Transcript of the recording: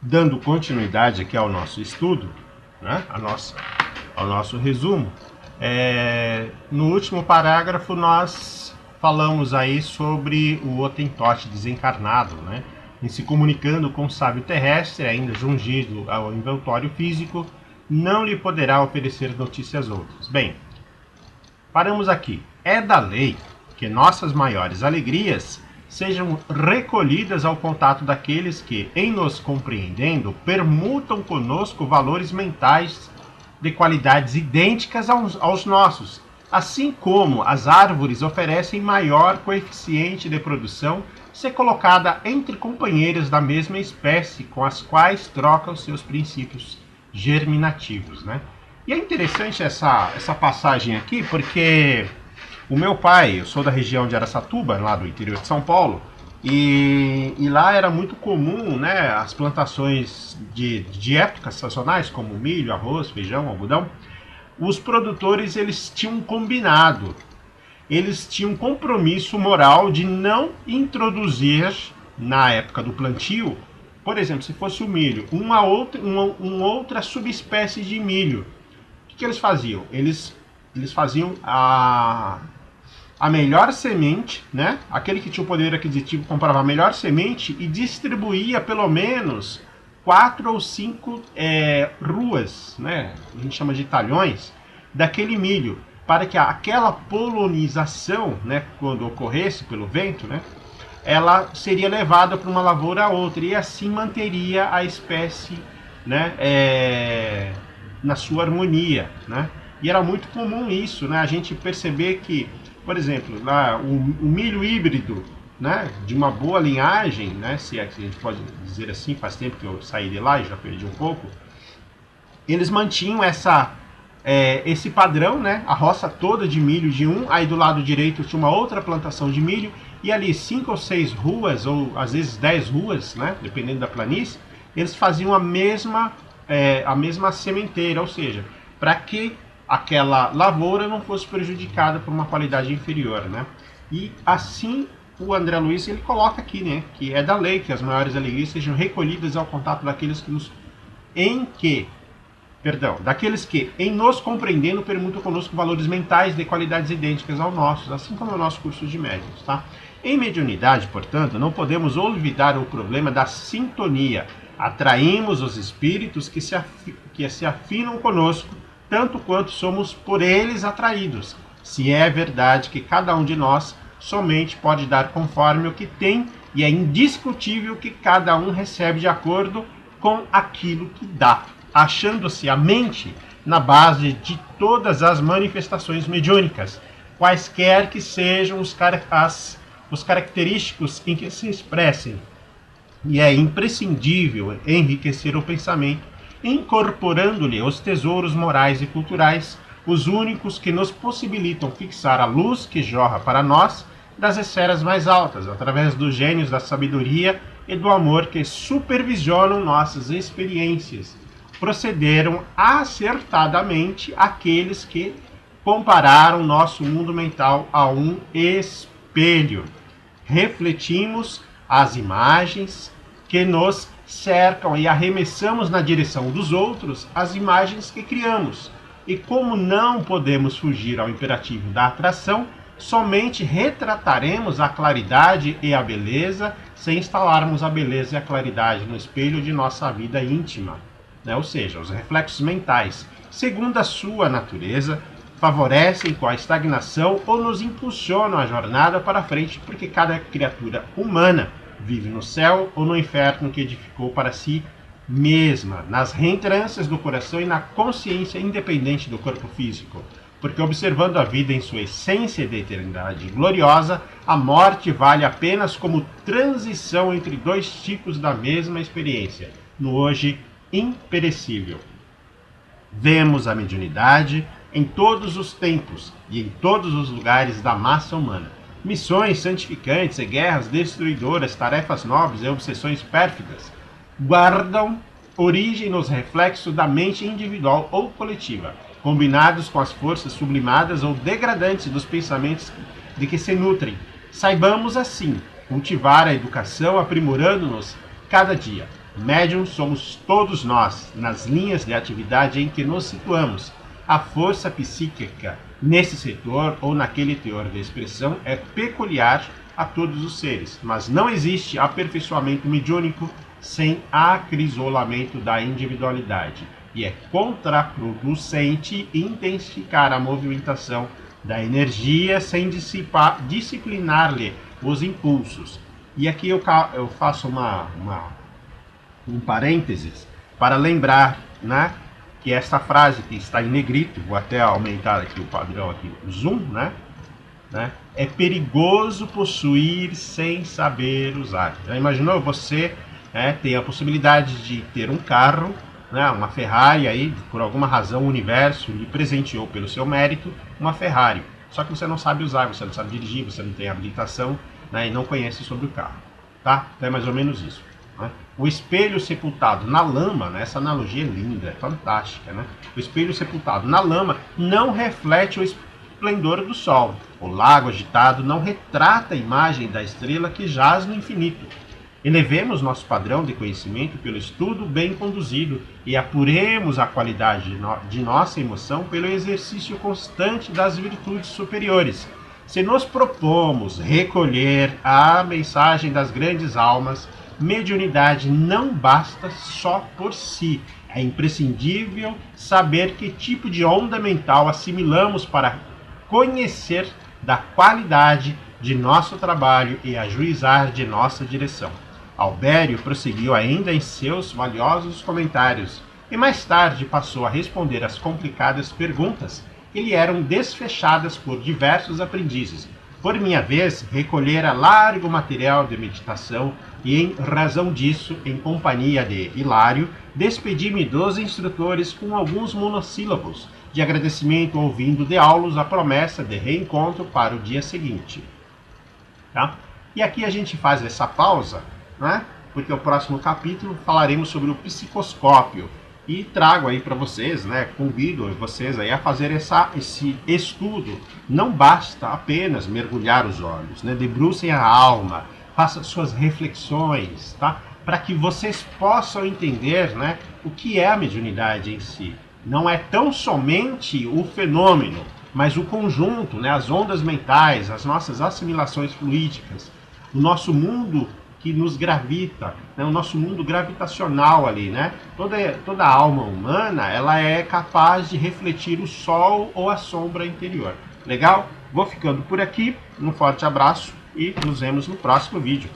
Dando continuidade aqui ao nosso estudo, né, ao nosso resumo, no último parágrafo nós falamos aí sobre o Hottentot desencarnado, né, em se comunicando com o sábio terrestre, ainda jungido ao inventório físico, não lhe poderá oferecer notícias outras. Bem, paramos aqui. É da lei que nossas maiores alegrias sejam recolhidas ao contato daqueles que, em nos compreendendo, permutam conosco valores mentais de qualidades idênticas aos nossos, assim como as árvores oferecem maior coeficiente de produção se colocada entre companheiros da mesma espécie com as quais troca os seus princípios germinativos, né? E é interessante essa passagem aqui, porque o meu pai, eu sou da região de Araçatuba, lá do interior de São Paulo, e lá era muito comum, né, as plantações de épocas sazonais, como milho, arroz, feijão, algodão. Os produtores, eles tinham um combinado, eles tinham um compromisso moral de não introduzir, na época do plantio, por exemplo, se fosse o milho, uma outra subespécie de milho. O que eles faziam? Eles faziam a melhor semente, né? Aquele que tinha o poder aquisitivo comprava a melhor semente e distribuía pelo menos 4 ou 5 ruas, né? A gente chama de talhões, daquele milho, para que aquela polinização, né, quando ocorresse pelo vento, né, ela seria levada para uma lavoura a outra e assim manteria a espécie, né, na sua harmonia, né? E era muito comum isso, né? A gente perceber que, por exemplo, lá, o milho híbrido, né, de uma boa linhagem, né, se a gente pode dizer assim, faz tempo que eu saí de lá e já perdi um pouco, eles mantinham esse padrão, né, a roça toda de milho de um, aí do lado direito tinha uma outra plantação de milho, e ali 5 ou 6 ruas, ou às vezes 10 ruas, né, dependendo da planície, eles faziam a mesma sementeira, ou seja, para que aquela lavoura não fosse prejudicada por uma qualidade inferior, né? E assim o André Luiz ele coloca aqui, né, que é da lei que as maiores alegrias sejam recolhidas ao contato daqueles daqueles que, em nos compreendendo, permutam conosco valores mentais de qualidades idênticas aos nossos, assim como é o nosso curso de médiuns, tá? Em mediunidade, portanto, não podemos olvidar o problema da sintonia. Atraímos os espíritos que se afinam conosco, tanto quanto somos por eles atraídos, se é verdade que cada um de nós somente pode dar conforme o que tem, e é indiscutível que cada um recebe de acordo com aquilo que dá, achando-se a mente na base de todas as manifestações mediúnicas, quaisquer que sejam os característicos em que se expressem, e é imprescindível enriquecer o pensamento, incorporando-lhe os tesouros morais e culturais, os únicos que nos possibilitam fixar a luz que jorra para nós das esferas mais altas, através dos gênios da sabedoria e do amor que supervisionam nossas experiências. Procederam acertadamente aqueles que compararam nosso mundo mental a um espelho. Refletimos as imagens que nos cercam e arremessamos na direção dos outros as imagens que criamos. E como não podemos fugir ao imperativo da atração, somente retrataremos a claridade e a beleza sem instalarmos a beleza e a claridade no espelho de nossa vida íntima, né? Ou seja, os reflexos mentais, segundo a sua natureza, favorecem com a estagnação ou nos impulsionam a jornada para frente, porque cada criatura humana vive no céu ou no inferno que edificou para si mesma, nas reentrâncias do coração e na consciência independente do corpo físico. Porque observando a vida em sua essência de eternidade gloriosa, a morte vale apenas como transição entre dois tipos da mesma experiência, no hoje imperecível. Vemos a mediunidade em todos os tempos e em todos os lugares da massa humana. Missões santificantes e guerras destruidoras, tarefas nobres e obsessões pérfidas guardam origem nos reflexos da mente individual ou coletiva, combinados com as forças sublimadas ou degradantes dos pensamentos de que se nutrem. Saibamos, assim, cultivar a educação, aprimorando-nos cada dia. Médium somos todos nós, nas linhas de atividade em que nos situamos. A força psíquica nesse setor ou naquele teor de expressão é peculiar a todos os seres, mas não existe aperfeiçoamento mediúnico sem acrisolamento da individualidade, e é contraproducente intensificar a movimentação da energia sem disciplinar-lhe os impulsos. E aqui eu faço um parênteses para lembrar, né, que esta frase que está em negrito, vou até aumentar aqui o padrão, aqui, o zoom, né, é perigoso possuir sem saber usar. Já imaginou você tem a possibilidade de ter um carro, né, uma Ferrari, aí, por alguma razão o universo lhe presenteou pelo seu mérito uma Ferrari, só que você não sabe usar, você não sabe dirigir, você não tem habilitação, né, e não conhece sobre o carro, tá? Então é mais ou menos isso. Né? O espelho sepultado na lama, né, essa analogia é linda, é fantástica, né? O espelho sepultado na lama não reflete o esplendor do sol. O lago agitado não retrata a imagem da estrela que jaz no infinito. Elevemos nosso padrão de conhecimento pelo estudo bem conduzido e apuremos a qualidade de nossa emoção pelo exercício constante das virtudes superiores. Se nos propomos recolher a mensagem das grandes almas, mediunidade não basta só por si. É imprescindível saber que tipo de onda mental assimilamos para conhecer da qualidade de nosso trabalho e ajuizar de nossa direção. Albério prosseguiu ainda em seus valiosos comentários e mais tarde passou a responder às complicadas perguntas que lhe eram desfechadas por diversos aprendizes. Por minha vez, recolhera largo material de meditação e, em razão disso, em companhia de Hilário, despedi-me dos instrutores com alguns monossílabos de agradecimento, ouvindo de Aulos a promessa de reencontro para o dia seguinte. Tá? E aqui a gente faz essa pausa, né? Porque o próximo capítulo falaremos sobre o psicoscópio e trago aí para vocês, né? Convido vocês aí a fazer esse estudo. Não basta apenas mergulhar os olhos, né? Debrucem a alma, façam suas reflexões, tá? Para que vocês possam entender, né, o que é a mediunidade em si. Não é tão somente o fenômeno, mas o conjunto, né, as ondas mentais, as nossas assimilações fluídicas, o nosso mundo que nos gravita, né, o nosso mundo gravitacional ali, né? Toda a alma humana, ela é capaz de refletir o sol ou a sombra interior. Legal? Vou ficando por aqui, um forte abraço e nos vemos no próximo vídeo.